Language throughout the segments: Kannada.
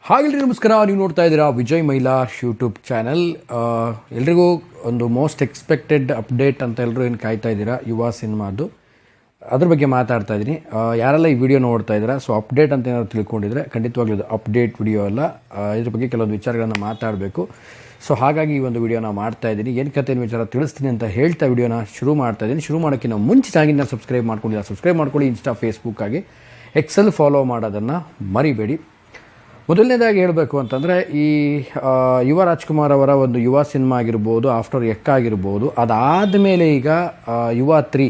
ಹಾಗೆಲ್ಲರೂ ನಮಸ್ಕಾರ. ನೀವು ನೋಡ್ತಾ ಇದ್ದೀರಾ ವಿಜಯ್ ಮೈಲಾ ಯೂಟ್ಯೂಬ್ ಚಾನಲ್. ಎಲ್ರಿಗೂ ಒಂದು ಮೋಸ್ಟ್ ಎಕ್ಸ್ಪೆಕ್ಟೆಡ್ ಅಪ್ಡೇಟ್ ಅಂತ ಎಲ್ಲರೂ ಏನು ಕಾಯ್ತಾ ಇದ್ದೀರಾ ಯುವ ಸಿನಿಮಾದು, ಅದ್ರ ಬಗ್ಗೆ ಮಾತಾಡ್ತಾ ಇದ್ದೀನಿ. ಯಾರೆಲ್ಲ ಈ ವಿಡಿಯೋ ನೋಡ್ತಾ ಇದ್ದೀರಾ, ಸೊ ಅಪ್ಡೇಟ್ ಅಂತ ಏನಾದ್ರು ತಿಳ್ಕೊಂಡಿದ್ರೆ ಖಂಡಿತವಾಗ್ಲೂ ಇದು ಅಪ್ಡೇಟ್ ವಿಡಿಯೋ ಅಲ್ಲ. ಇದ್ರ ಬಗ್ಗೆ ಕೆಲವೊಂದು ವಿಚಾರಗಳನ್ನು ಮಾತಾಡಬೇಕು. ಸೊ ಹಾಗಾಗಿ ಈ ಒಂದು ವಿಡಿಯೋನ ಮಾಡ್ತಾ ಇದ್ದೀನಿ. ಏನು ಕತೆ ವಿಚಾರ ತಿಳಿಸ್ತೀನಿ ಅಂತ ಹೇಳ್ತಾ ವಿಡಿಯೋನ ಶುರು ಮಾಡ್ತಾ ಇದ್ದೀನಿ. ಶುರು ಮಾಡೋಕ್ಕಿಂತ ಮುಂಚೆ ಚಾನಲ್ನ ಸಬ್ಸ್ಕ್ರೈಬ್ ಮಾಡ್ಕೊಳ್ಳಿ. ಇನ್ಸ್ಟಾ ಫೇಸ್ಬುಕ್ ಆಗಿ ಎಕ್ಸೆಲ್ ಫಾಲೋ ಮಾಡೋದನ್ನು ಮರಿಬೇಡಿ. ಮೊದಲನೇದಾಗಿ ಹೇಳಬೇಕು ಅಂತಂದರೆ, ಈ ಯುವ ರಾಜ್ಕುಮಾರ್ ಅವರ ಒಂದು ಯುವ ಸಿನಿಮಾ ಆಗಿರ್ಬೋದು, ಆಫ್ಟರ್ ಎಕ್ಕ ಆಗಿರ್ಬೋದು, ಅದಾದ ಮೇಲೆ ಈಗ ಯುವ 3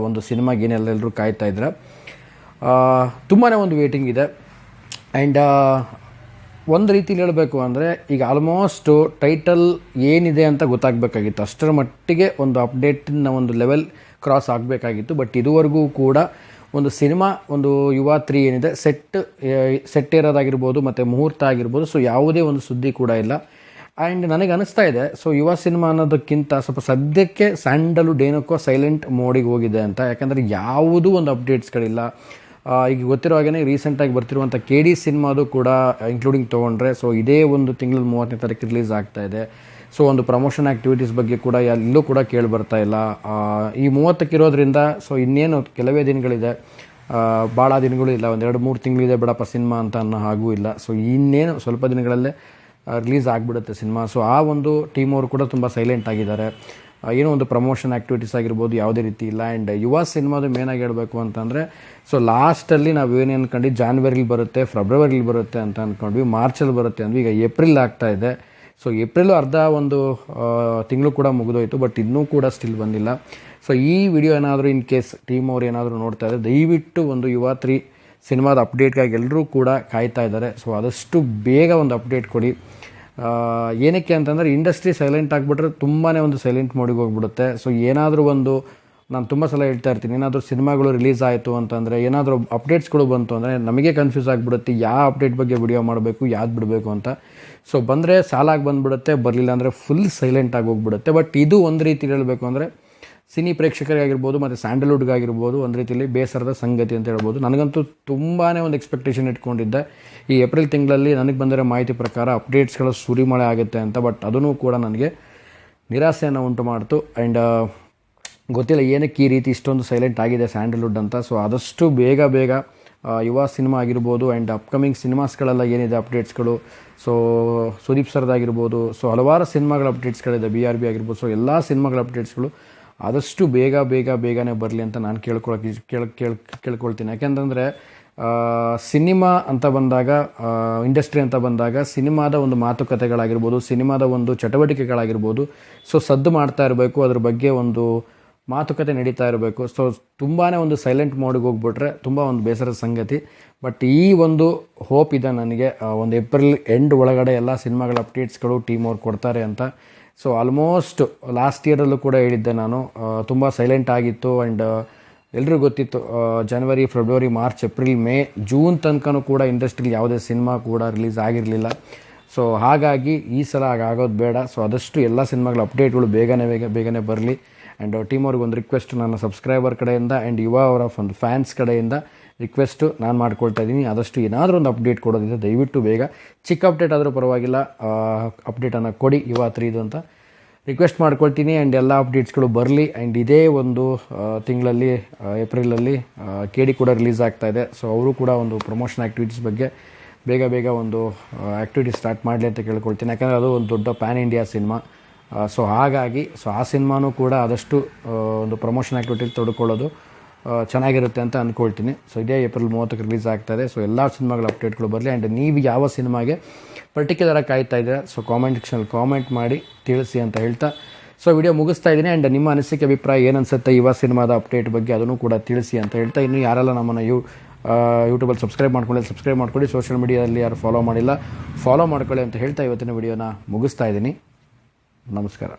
ಒಂದು ಸಿನಿಮಾಗೆ ಏನೆಲ್ಲರೂ ಕಾಯ್ತಾ ಇದ್ರೆ ತುಂಬಾ ಒಂದು ವೇಟಿಂಗ್ ಇದೆ. ಆ್ಯಂಡ್ ಒಂದು ರೀತಿಲಿ ಹೇಳಬೇಕು ಅಂದರೆ ಈಗ ಆಲ್ಮೋಸ್ಟು ಟೈಟಲ್ ಏನಿದೆ ಅಂತ ಗೊತ್ತಾಗಬೇಕಾಗಿತ್ತು. ಅಷ್ಟರ ಮಟ್ಟಿಗೆ ಒಂದು ಅಪ್ಡೇಟಿನ ಒಂದು ಲೆವೆಲ್ ಕ್ರಾಸ್ ಆಗಬೇಕಾಗಿತ್ತು. ಬಟ್ ಇದುವರೆಗೂ ಕೂಡ ಒಂದು ಸಿನಿಮಾ, ಒಂದು ಯುವ 3 ಏನಿದೆ ಸೆಟ್ ಇರೋದಾಗಿರ್ಬೋದು ಮತ್ತು ಮುಹೂರ್ತ ಆಗಿರ್ಬೋದು, ಸೊ ಯಾವುದೇ ಒಂದು ಸುದ್ದಿ ಕೂಡ ಇಲ್ಲ. ಆ್ಯಂಡ್ ನನಗೆ ಅನಿಸ್ತಾ ಇದೆ, ಸೊ ಯುವ ಸಿನಿಮಾ ಅನ್ನೋದಕ್ಕಿಂತ ಸ್ವಲ್ಪ ಸದ್ಯಕ್ಕೆ ಸ್ಯಾಂಡಲ್ವುಡ್ ಏನಕ್ಕೋ ಸೈಲೆಂಟ್ ಮೋಡಿಗೆ ಹೋಗಿದೆ ಅಂತ. ಯಾಕಂದರೆ ಯಾವುದೂ ಒಂದು ಅಪ್ಡೇಟ್ಸ್ಗಳಿಲ್ಲ. ಈಗ ಗೊತ್ತಿರೋ ಹಾಗೆ ರೀಸೆಂಟಾಗಿ ಬರ್ತಿರುವಂಥ KD ಸಿನಿಮಾದು ಕೂಡ ಇನ್ಕ್ಲೂಡಿಂಗ್ ತೊಗೊಂಡ್ರೆ, ಸೊ ಇದೇ ಒಂದು ತಿಂಗಳ 30ನೇ ತಾರೀಕು ರಿಲೀಸ್ ಆಗ್ತಾ ಇದೆ. ಸೊ ಒಂದು ಪ್ರಮೋಷನ್ ಆ್ಯಕ್ಟಿವಿಟೀಸ್ ಬಗ್ಗೆ ಕೂಡ ಎಲ್ಲೂ ಕೂಡ ಕೇಳಿ ಬರ್ತಾ ಇಲ್ಲ. ಈ 30ಕ್ಕೆ ಇರೋದ್ರಿಂದ ಸೊ ಇನ್ನೇನು ಕೆಲವೇ ದಿನಗಳಿದೆ, ಭಾಳ ದಿನಗಳು ಇಲ್ಲ, ಒಂದು 2-3 ತಿಂಗಳಿದೆ ಬಿಡಪ್ಪ ಸಿನಿಮಾ ಅಂತ ಅನ್ನೋ ಹಾಗೂ ಇಲ್ಲ. ಸೊ ಇನ್ನೇನು ಸ್ವಲ್ಪ ದಿನಗಳಲ್ಲೇ ರಿಲೀಸ್ ಆಗಿಬಿಡುತ್ತೆ ಸಿನಿಮಾ. ಸೊ ಆ ಒಂದು ಟೀಮ್ ಅವರು ಕೂಡ ತುಂಬ ಸೈಲೆಂಟ್ ಆಗಿದ್ದಾರೆ. ಏನೋ ಒಂದು ಪ್ರಮೋಷನ್ ಆ್ಯಕ್ಟಿವಿಟೀಸ್ ಆಗಿರ್ಬೋದು ಯಾವುದೇ ರೀತಿ ಇಲ್ಲ. ಆ್ಯಂಡ್ ಯುವ ಸಿನಿಮಾದು ಮೇನಾಗಿ ಹೇಳಬೇಕು ಅಂತಂದರೆ, ಸೊ ಲಾಸ್ಟಲ್ಲಿ ನಾವು ಏನು ಅಂದ್ಕೊಂಡು ಜಾನ್ವರಿಲಿ ಬರುತ್ತೆ, ಫೆಬ್ರವರಿಲಿ ಬರುತ್ತೆ ಅಂತ ಅಂದ್ಕೊಂಡ್ವಿ, ಮಾರ್ಚಲ್ಲಿ ಬರುತ್ತೆ ಅಂದ್ವಿ. ಈಗ ಏಪ್ರಿಲ್ ಆಗ್ತಾ ಇದೆ. ಸೊ ಏಪ್ರಿಲು ಅರ್ಧ ಒಂದು ತಿಂಗಳು ಕೂಡ ಮುಗಿದೋಯ್ತು, ಬಟ್ ಇನ್ನೂ ಕೂಡ ಸ್ಟಿಲ್ ಬಂದಿಲ್ಲ. ಸೊ ಈ ವಿಡಿಯೋ ಏನಾದರೂ ಇನ್ ಕೇಸ್ ಟೀಮ್ ಅವ್ರು ಏನಾದರೂ ನೋಡ್ತಾ ಇದ್ದಾರೆ, ದಯವಿಟ್ಟು ಒಂದು ಯುವ 3 ಸಿನಿಮಾದ ಅಪ್ಡೇಟ್ಗಾಗಿ ಎಲ್ಲರೂ ಕೂಡ ಕಾಯ್ತಾ ಇದ್ದಾರೆ. ಸೊ ಆದಷ್ಟು ಬೇಗ ಒಂದು ಅಪ್ಡೇಟ್ ಕೊಡಿ. ಏನಕ್ಕೆ ಅಂತಂದರೆ ಇಂಡಸ್ಟ್ರಿ ಸೈಲೆಂಟ್ ಆಗಿಬಿಟ್ರೆ ತುಂಬಾ ಒಂದು ಸೈಲೆಂಟ್ ಮೋಡಿಗೆ ಹೋಗ್ಬಿಡುತ್ತೆ. ಸೊ ಏನಾದರೂ ಒಂದು, ನಾನು ತುಂಬ ಸಲ ಹೇಳ್ತಾ ಇರ್ತೀನಿ, ಏನಾದರೂ ಸಿನಿಮಾಗಳು ರಿಲೀಸ್ ಆಯಿತು ಅಂತಂದರೆ, ಏನಾದರೂ ಅಪ್ಡೇಟ್ಸ್ಗಳು ಬಂತು ಅಂದರೆ ನಮಗೆ ಕನ್ಫ್ಯೂಸ್ ಆಗಿಬಿಡುತ್ತೆ, ಯಾವ ಅಪ್ಡೇಟ್ ಬಗ್ಗೆ ವಿಡಿಯೋ ಮಾಡಬೇಕು, ಯಾವ್ದು ಬಿಡಬೇಕು ಅಂತ. ಸೊ ಬಂದರೆ ಸಾಲಾಗಿ ಬಂದುಬಿಡುತ್ತೆ, ಬರಲಿಲ್ಲ ಅಂದರೆ ಫುಲ್ ಸೈಲೆಂಟಾಗಿ ಹೋಗ್ಬಿಡುತ್ತೆ. ಬಟ್ ಇದು ಒಂದು ರೀತಿ ಹೇಳಬೇಕು ಅಂದರೆ ಸಿನಿ ಪ್ರೇಕ್ಷಕರಿಗಾಗಿರ್ಬೋದು ಮತ್ತು ಸ್ಯಾಂಡಲ್ವುಡ್ಗಾಗಿರ್ಬೋದು ಒಂದು ರೀತಿಯಲ್ಲಿ ಬೇಸರದ ಸಂಗತಿ ಅಂತ ಹೇಳ್ಬೋದು. ನನಗಂತೂ ತುಂಬಾ ಒಂದು ಎಕ್ಸ್ಪೆಕ್ಟೇಷನ್ ಇಟ್ಕೊಂಡಿದ್ದೆ ಈ ಏಪ್ರಿಲ್ ತಿಂಗಳಲ್ಲಿ ನನಗೆ ಬಂದಿರೋ ಮಾಹಿತಿ ಪ್ರಕಾರ ಅಪ್ಡೇಟ್ಸ್ಗಳ ಸುರಿಮಳೆ ಆಗುತ್ತೆ ಅಂತ. ಬಟ್ ಅದೂ ಕೂಡ ನನಗೆ ನಿರಾಸೆಯನ್ನು ಉಂಟು ಮಾಡ್ತು. ಆ್ಯಂಡ್ ಗೊತ್ತಿಲ್ಲ ಏನಕ್ಕೆ ಈ ರೀತಿ ಇಷ್ಟೊಂದು ಸೈಲೆಂಟ್ ಆಗಿದೆ ಸ್ಯಾಂಡಲ್ವುಡ್ ಅಂತ. ಸೊ ಆದಷ್ಟು ಬೇಗ ಯುವ ಸಿನಿಮಾ ಆಗಿರ್ಬೋದು ಆ್ಯಂಡ್ ಅಪ್ಕಮಿಂಗ್ ಸಿನಿಮಾಸ್ಗಳೆಲ್ಲ ಏನಿದೆ ಅಪ್ಡೇಟ್ಸ್ಗಳು, ಸೊ ಸುದೀಪ್ ಸರ್ದಾಗಿರ್ಬೋದು, ಸೊ ಹಲವಾರು ಸಿನಿಮಾಗಳ ಅಪ್ಡೇಟ್ಸ್ಗಳಿದೆ, BRB ಆಗಿರ್ಬೋದು, ಸೊ ಎಲ್ಲ ಸಿನಿಮಾಗಳ ಅಪ್ಡೇಟ್ಸ್ಗಳು ಆದಷ್ಟು ಬೇಗನೆ ಬರಲಿ ಅಂತ ನಾನು ಕೇಳ್ಕೊಳ್ತೀನಿ. ಯಾಕೆಂತಂದರೆ ಸಿನಿಮಾ ಅಂತ ಬಂದಾಗ, ಇಂಡಸ್ಟ್ರಿ ಅಂತ ಬಂದಾಗ ಸಿನಿಮಾದ ಒಂದು ಮಾತುಕತೆಗಳಾಗಿರ್ಬೋದು, ಸಿನಿಮಾದ ಒಂದು ಚಟುವಟಿಕೆಗಳಾಗಿರ್ಬೋದು, ಸೊ ಸದ್ದು ಮಾಡ್ತಾ ಇರಬೇಕು, ಅದ್ರ ಬಗ್ಗೆ ಒಂದು ಮಾತುಕತೆ ನಡೀತಾ ಇರಬೇಕು. ಸೊ ತುಂಬಾ ಒಂದು ಸೈಲೆಂಟ್ ಮೋಡಿಗೆ ಹೋಗ್ಬಿಟ್ರೆ ತುಂಬ ಒಂದು ಬೇಸರದ ಸಂಗತಿ. ಬಟ್ ಈ ಒಂದು ಹೋಪ್ ಇದೆ ನನಗೆ, ಒಂದು ಏಪ್ರಿಲ್ ಎಂಡ್ ಒಳಗಡೆ ಎಲ್ಲ ಸಿನಿಮಾಗಳ ಅಪ್ಡೇಟ್ಸ್ಗಳು ಟೀಮ್ ಅವ್ರು ಕೊಡ್ತಾರೆ ಅಂತ. ಸೊ ಆಲ್ಮೋಸ್ಟ್ ಲಾಸ್ಟ್ ಇಯರಲ್ಲೂ ಕೂಡ ಹೇಳಿದ್ದೆ ನಾನು, ತುಂಬ ಸೈಲೆಂಟ್ ಆಗಿತ್ತು. ಆ್ಯಂಡ್ ಎಲ್ರಿಗೂ ಗೊತ್ತಿತ್ತು ಜನವರಿ, ಫೆಬ್ರವರಿ, ಮಾರ್ಚ್, ಏಪ್ರಿಲ್, ಮೇ, ಜೂನ್ ತನಕನೂ ಕೂಡ ಇಂಡಸ್ಟ್ರಿಲಿ ಯಾವುದೇ ಸಿನಿಮಾ ಕೂಡ ರಿಲೀಸ್ ಆಗಿರಲಿಲ್ಲ. ಸೊ ಹಾಗಾಗಿ ಈ ಸಲ ಆಗೋದು ಬೇಡ. ಸೊ ಆದಷ್ಟು ಎಲ್ಲ ಸಿನಿಮಾಗಳ ಅಪ್ಡೇಟ್ಗಳು ಬೇಗನೆ ಬರಲಿ. ಆ್ಯಂಡ್ ಟೀಮ್ ಅವ್ರಿಗೆ ಒಂದು ರಿಕ್ವೆಸ್ಟ್ ನನ್ನ ಸಬ್ಸ್ಕ್ರೈಬರ್ ಕಡೆಯಿಂದ ಆ್ಯಂಡ್ ಯುವ ಅವರ ಒಂದು ಫ್ಯಾನ್ಸ್ ಕಡೆಯಿಂದ ರಿಕ್ವೆಸ್ಟು ನಾನು ಮಾಡ್ಕೊಳ್ತಾ ಇದ್ದೀನಿ. ಆದಷ್ಟು ಏನಾದರೂ ಒಂದು ಅಪ್ಡೇಟ್ ಕೊಡೋದಿದೆ ದಯವಿಟ್ಟು ಬೇಗ, ಚಿಕ್ಕ ಅಪ್ಡೇಟ್ ಆದರೂ ಪರವಾಗಿಲ್ಲ, ಅಪ್ಡೇಟನ್ನು ಕೊಡಿ ಯುವ 3 ಅಂತ ರಿಕ್ವೆಸ್ಟ್ ಮಾಡ್ಕೊಳ್ತೀನಿ. ಆ್ಯಂಡ್ ಎಲ್ಲ ಅಪ್ಡೇಟ್ಸ್ಗಳು ಬರಲಿ. ಆ್ಯಂಡ್ ಇದೇ ಒಂದು ತಿಂಗಳಲ್ಲಿ ಏಪ್ರಿಲಲ್ಲಿ KD ಕೂಡ ರಿಲೀಸ್ ಆಗ್ತಾ ಇದೆ. ಸೊ ಅವರು ಕೂಡ ಒಂದು ಪ್ರಮೋಷನ್ ಆ್ಯಕ್ಟಿವಿಟೀಸ್ ಬಗ್ಗೆ ಬೇಗ ಒಂದು ಆ್ಯಕ್ಟಿವಿಟೀಸ್ ಸ್ಟಾರ್ಟ್ ಮಾಡಲಿ ಅಂತ ಕೇಳ್ಕೊಳ್ತೀನಿ. ಯಾಕಂದರೆ ಅದು ಒಂದು ದೊಡ್ಡ ಪ್ಯಾನ್ ಇಂಡಿಯಾ ಸಿನಿಮಾ. ಸೊ ಹಾಗಾಗಿ ಆ ಸಿನಿಮಾನೂ ಕೂಡ ಆದಷ್ಟು ಒಂದು ಪ್ರಮೋಷನ್ ಆ್ಯಕ್ಟಿವಿಟೀಸ್ ತೊಡ್ಕೊಳ್ಳೋದು ಚೆನ್ನಾಗಿರುತ್ತೆ ಅಂತ ಅಂದ್ಕೊಳ್ತೀನಿ. ಸೊ ಇದೇ ಏಪ್ರಿಲ್ 30ಕ್ಕೆ ರಿಲೀಸ್ ಆಗ್ತಾಯಿದೆ. ಸೊ ಎಲ್ಲ ಸಿನಿಮಾಗಳ ಅಪ್ಡೇಟ್ಗಳು ಬರಲಿ. ಆ್ಯಂಡ್ ನೀವು ಯಾವ ಸಿನಿಮಾಗೆ ಪರ್ಟಿಕ್ಯುಲರಾಗಿ ಕಾಯ್ತಾ ಇದ್ದೀರಾ, ಸೊ ಕಾಮೆಂಟ್ ಸೆಕ್ಷನಲ್ಲಿ ಕಾಮೆಂಟ್ ಮಾಡಿ ತಿಳಿಸಿ ಅಂತ ಹೇಳ್ತಾ ಸೊ ವಿಡಿಯೋ ಮುಗಿಸ್ತಾ ಇದ್ದೀನಿ. ಆ್ಯಂಡ್ ನಿಮ್ಮ ಅನಿಸಿಕೆ ಅಭಿಪ್ರಾಯ ಏನನ್ಸುತ್ತೆ ಯುವ ಸಿನಿಮಾದ ಅಪ್ಡೇಟ್ ಬಗ್ಗೆ ಅದನ್ನು ಕೂಡ ತಿಳಿಸಿ ಅಂತ ಹೇಳ್ತಾ, ಇನ್ನು ಯಾರೆಲ್ಲ ನಮ್ಮನ್ನು ಯೂಟ್ಯೂಬಲ್ಲಿ ಸಬ್ಸ್ಕ್ರೈಬ್ ಮಾಡ್ಕೊಳ್ಳಿ, ಸೋಷಿಯಲ್ ಮೀಡಿಯಾದಲ್ಲಿ ಯಾರು ಫಾಲೋ ಮಾಡಿಲ್ಲ ಫಾಲೋ ಮಾಡ್ಕೊಳ್ಳಿ ಅಂತ ಹೇಳ್ತಾ ಇವತ್ತಿನ ವಿಡಿಯೋನ ಮುಗಿಸ್ತಾ ಇದ್ದೀನಿ. ನಮಸ್ಕಾರ.